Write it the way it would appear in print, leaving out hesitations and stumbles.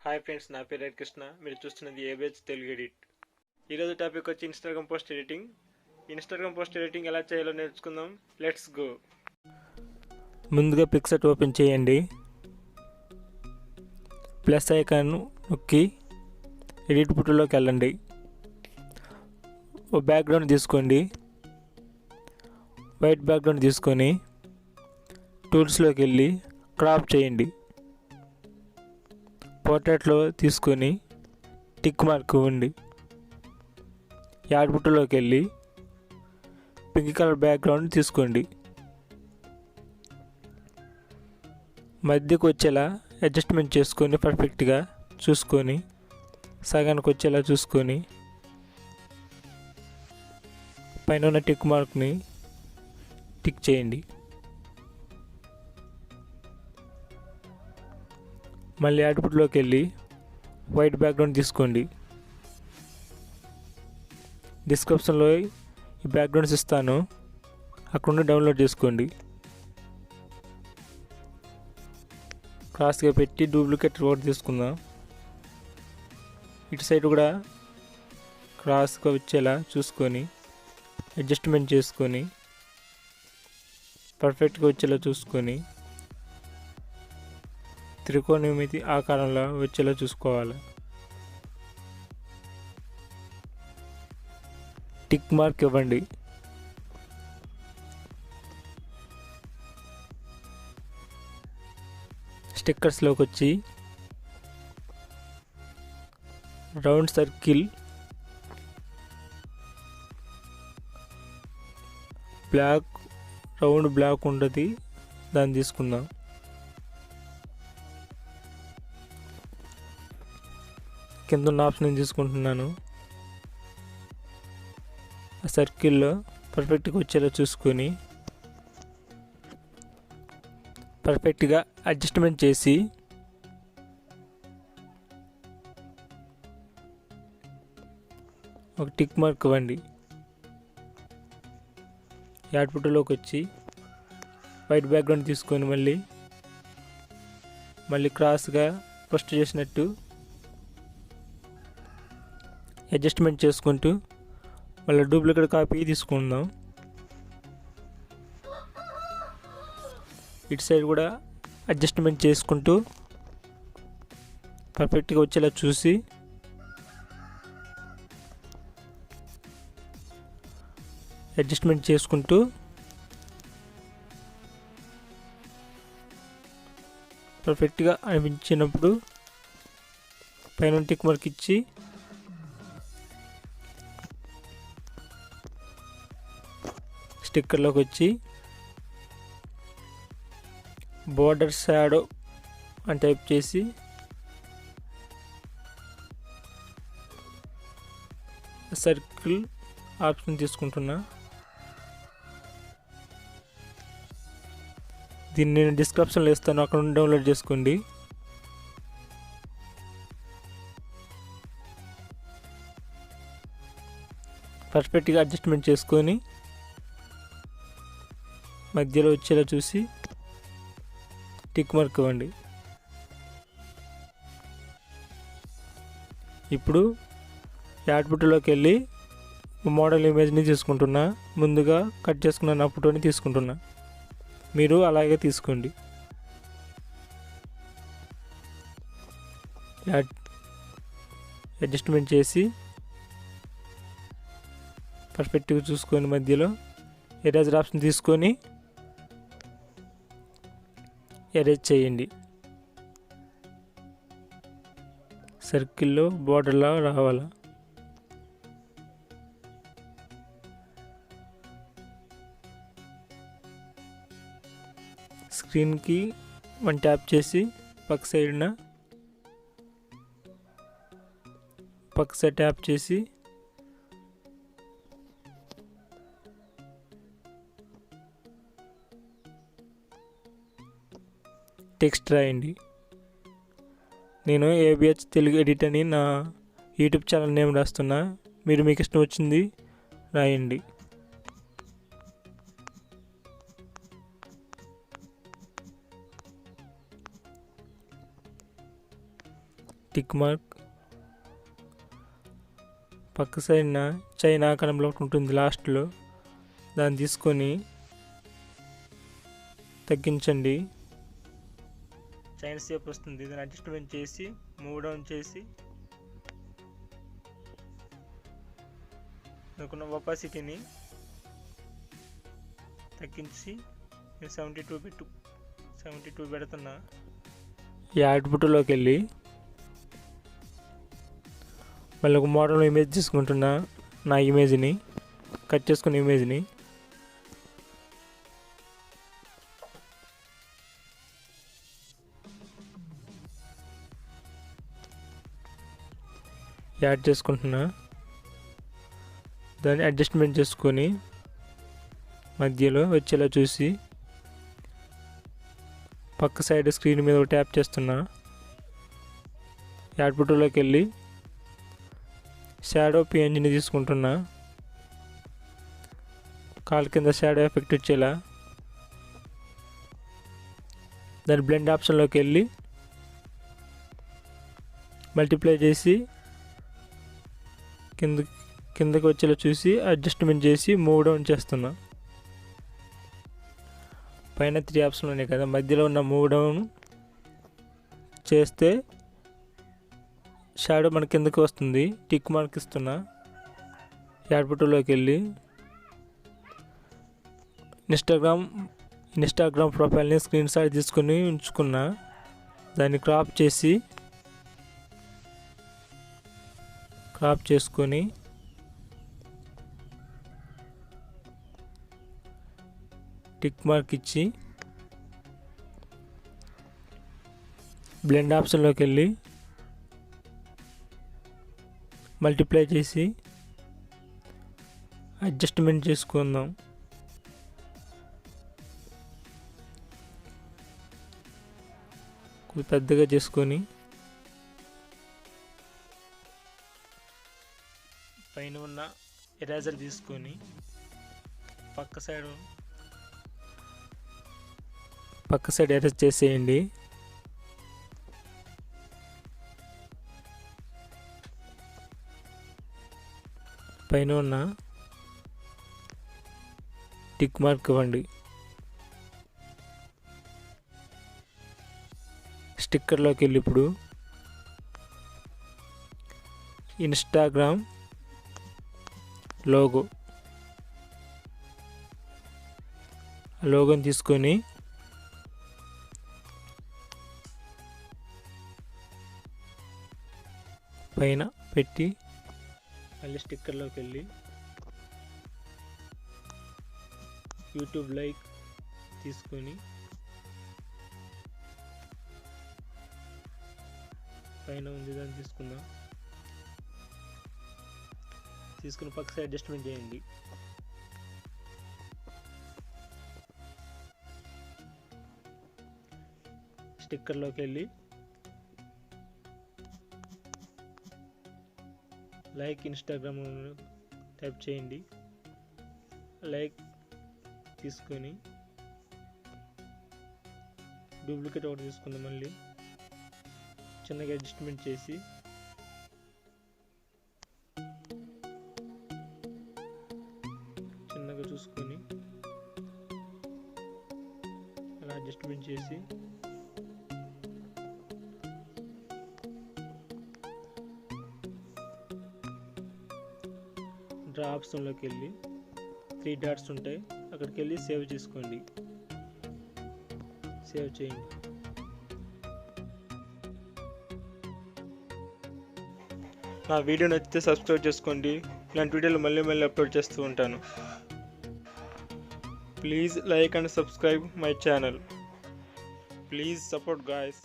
Hi friends, నా పేరు కృష్ణ. మీరు చూస్తున్నది ఏబిహెచ్ తెలుగు ఎడిట్. ఈరోజు టాపిక్ వచ్చి Instagram post editing. Instagram post editing ఎలా చేయాలో నేర్చుకుందాం. Let's go. ముందుగా పిక్సార్ట్ ఓపెన్ చేయండి. ప్లస్ ఐకాన్ నొక్కి ఎడిట్ బుట్టలోకి వెళ్ళండి. ఓ బ్యాక్గ్రౌండ్ తీసుకోండి. వైట్ బ్యాక్గ్రౌండ్ తీసుకొని టూల్స్లోకి వెళ్ళి క్రాప్ చేయండి. పోర్ట్రేట్లో తీసుకొని టిక్ మార్క్ ఇవ్వండి. యాడ్ బుట్టలోకి వెళ్ళి పింక్ కలర్ బ్యాక్గ్రౌండ్ తీసుకోండి. మధ్యకు వచ్చేలా అడ్జస్ట్మెంట్ చేసుకొని పర్ఫెక్ట్గా చూసుకొని సగానికి వచ్చేలా చూసుకొని పైన ఉన్న టిక్ మార్క్ని టిక్ చేయండి. మళ్ళీ అవుట్పుట్లోకి వెళ్ళి వైట్ బ్యాక్గ్రౌండ్ తీసుకోండి. డిస్క్రిప్షన్లో ఈ బ్యాక్గ్రౌండ్స్ ఇస్తాను, అక్కడ నుండి డౌన్లోడ్ చేసుకోండి. క్రాస్గా పెట్టి డూప్లికేట్ రోడ్ తీసుకుందాం. ఇటు సైడ్ కూడా క్రాస్గా వచ్చేలా చూసుకొని అడ్జస్ట్మెంట్ చేసుకొని పర్ఫెక్ట్గా వచ్చేలా చూసుకొని త్రికోణమితి ఆకారంలో వచ్చేలా చూసుకోవాలి. టిక్ మార్క్ ఇవ్వండి. స్టిక్కర్స్లోకి వచ్చి round circle black round black ఉంటుంది, దాన్ని తీసుకుందాం. కింద ఉన్న ఆప్షన్ తీసుకుంటున్నాను. ఆ సర్కిల్లో పర్ఫెక్ట్గా వచ్చేలా చూసుకొని పర్ఫెక్ట్గా అడ్జస్ట్మెంట్ చేసి ఒక టిక్ మార్క్ ఇవ్వండి. యాడ్ ఫోటోలోకి వచ్చి వైట్ బ్యాక్గ్రౌండ్ తీసుకొని మళ్ళీ క్రాస్గా ఫస్ట్ చేసినట్టు అడ్జస్ట్మెంట్ చేసుకుంటూ మళ్ళీ డూప్లికేట్ కాపీ తీసుకుందాం. ఇటు సైడ్ కూడా అడ్జస్ట్మెంట్ చేసుకుంటూ పర్ఫెక్ట్గా వచ్చేలా చూసి అడ్జస్ట్మెంట్ చేసుకుంటూ పర్ఫెక్ట్గా అనిపించినప్పుడు పైన టిక్ మార్క్ ఇచ్చి స్టిక్కర్లోకి వచ్చి బోర్డర్ షాడో అని టైప్ చేసి సర్కిల్ ఆప్షన్ తీసుకుంటున్నా. దీన్ని నేను డిస్క్రిప్షన్లో ఇస్తాను, అక్కడ నుండి డౌన్లోడ్ చేసుకోండి. పర్ఫెక్ట్గా అడ్జస్ట్మెంట్ చేసుకొని మధ్యలో వచ్చేలా చూసి టిక్ మార్క్ ఇవ్వండి. ఇప్పుడు యాడ్ ఫోటోలోకి వెళ్ళి మోడల్ ఇమేజ్ని తీసుకుంటున్నా. ముందుగా కట్ చేసుకున్న నా ఫోటోని తీసుకుంటున్నా. మీరు అలాగే తీసుకోండి. అడ్జస్ట్మెంట్ చేసి పర్ఫెక్ట్గా చూసుకొని మధ్యలో ఎరేజర్ ఆప్షన్ తీసుకొని ఎరేజ్ చేయండి. సర్కిల్లో బోర్డర్లా రావాలా. స్క్రీన్కి వన్ ట్యాప్ చేసి పక్క సైడ్ ట్యాప్ చేసి టెక్స్ట్ రాయండి. నేను ఏబిహెచ్ తెలుగు ఎడిట్ అని నా యూట్యూబ్ ఛానల్ నేమ్ రాస్తున్నా. మీరు మీకు ఇష్టం వచ్చింది రాయండి. టిక్ మార్క్, పక్క సైడ్న చైనా ఆకారంలో ఒకటి ఉంటుంది లాస్ట్లో, దాన్ని తీసుకొని తగ్గించండి. చైనా షేప్ వస్తుంది. దాన్ని అడ్జస్ట్మెంట్ చేసి మూవ్ డౌన్ చేసి అనుకున్న ఒపాసిటీని తగ్గించి 72 పెడుతున్నా. ఈ అవుట్పుట్లోకి వెళ్ళి మళ్ళీ ఒక మోడల్ ఇమేజ్ తీసుకుంటున్నా. నా ఇమేజ్ని కట్ చేసుకున్న ఇమేజ్ని యాడ్ చేసుకుంటున్నా. దాన్ని అడ్జస్ట్మెంట్ చేసుకొని మధ్యలో వచ్చేలా చూసి పక్క సైడ్ స్క్రీన్ మీద ఒక ట్యాప్ చేస్తున్నా. అవుట్పుట్లోకి వెళ్ళి షాడో పిఎన్జిని తీసుకుంటున్నా. కాలు కింద షాడో ఎఫెక్ట్ వచ్చేలా దాని బ్లెండ్ ఆప్షన్లోకి వెళ్ళి మల్టిప్లై చేసి కిందకి వచ్చేలా చూసి అడ్జస్ట్మెంట్ చేసి మూవ్ డౌన్ చేస్తున్నా. పైన 3 ఆప్షన్లు ఉన్నాయి కదా, మధ్యలో ఉన్న మూవ్ డౌన్ చేస్తే షాడో మన కిందకి వస్తుంది. టిక్ మార్క్ ఇస్తున్నా. అవుట్పుట్లోకి వెళ్ళి ఇన్స్టాగ్రామ్ ప్రొఫైల్ని స్క్రీన్ షాట్ తీసుకొని ఉంచుకున్నా. దాన్ని క్రాప్ చేసుకొని టిక్ మార్క్ ఇచ్చి బ్లెండ్ ఆప్షన్లోకి వెళ్ళి మల్టిప్లై చేసి అడ్జస్ట్మెంట్ చేసుకుందాం. కొంచెం పెద్దగా చేసుకొని పైన ఉన్న ఎరేజర్ తీసుకొని పక్క సైడ్ ఎరేజ్ చేసేయండి. పైన ఉన్న టిక్ మార్క్ ఇవ్వండి. స్టిక్కర్లోకి వెళ్ళి ఇప్పుడు ఇన్స్టాగ్రామ్ లోగోని తీసుకొని పైన పెట్టి మళ్ళీ స్టిక్కర్లోకి వెళ్ళి యూట్యూబ్ లైక్ తీసుకొని పైన ఉంది దాన్ని తీసుకుని పక్క సైడ్ అడ్జస్ట్మెంట్ చేయండి. స్టిక్కర్లోకి వెళ్ళి లైక్ ఇన్స్టాగ్రామ్ టైప్ చేయండి. లైక్ తీసుకొని డూప్లికేట్ ఒకటి తీసుకుందాం. మళ్ళీ చిన్నగా అడ్జస్ట్మెంట్ చేసి చిన్నగా చూసుకొని అలా అడ్జస్ట్మెంట్ చేసి డ్రా ఆప్షన్లోకి వెళ్ళి 3 డాట్స్ ఉంటాయి, అక్కడికి వెళ్ళి సేవ్ చేసుకోండి. సేవ్ చేయండి. నా వీడియో నచ్చితే సబ్స్క్రైబ్ చేసుకోండి. ఇలాంటి వీడియోలు మళ్ళీ అప్లోడ్ చేస్తూ ఉంటాను. Please like and subscribe my channel. Please support guys.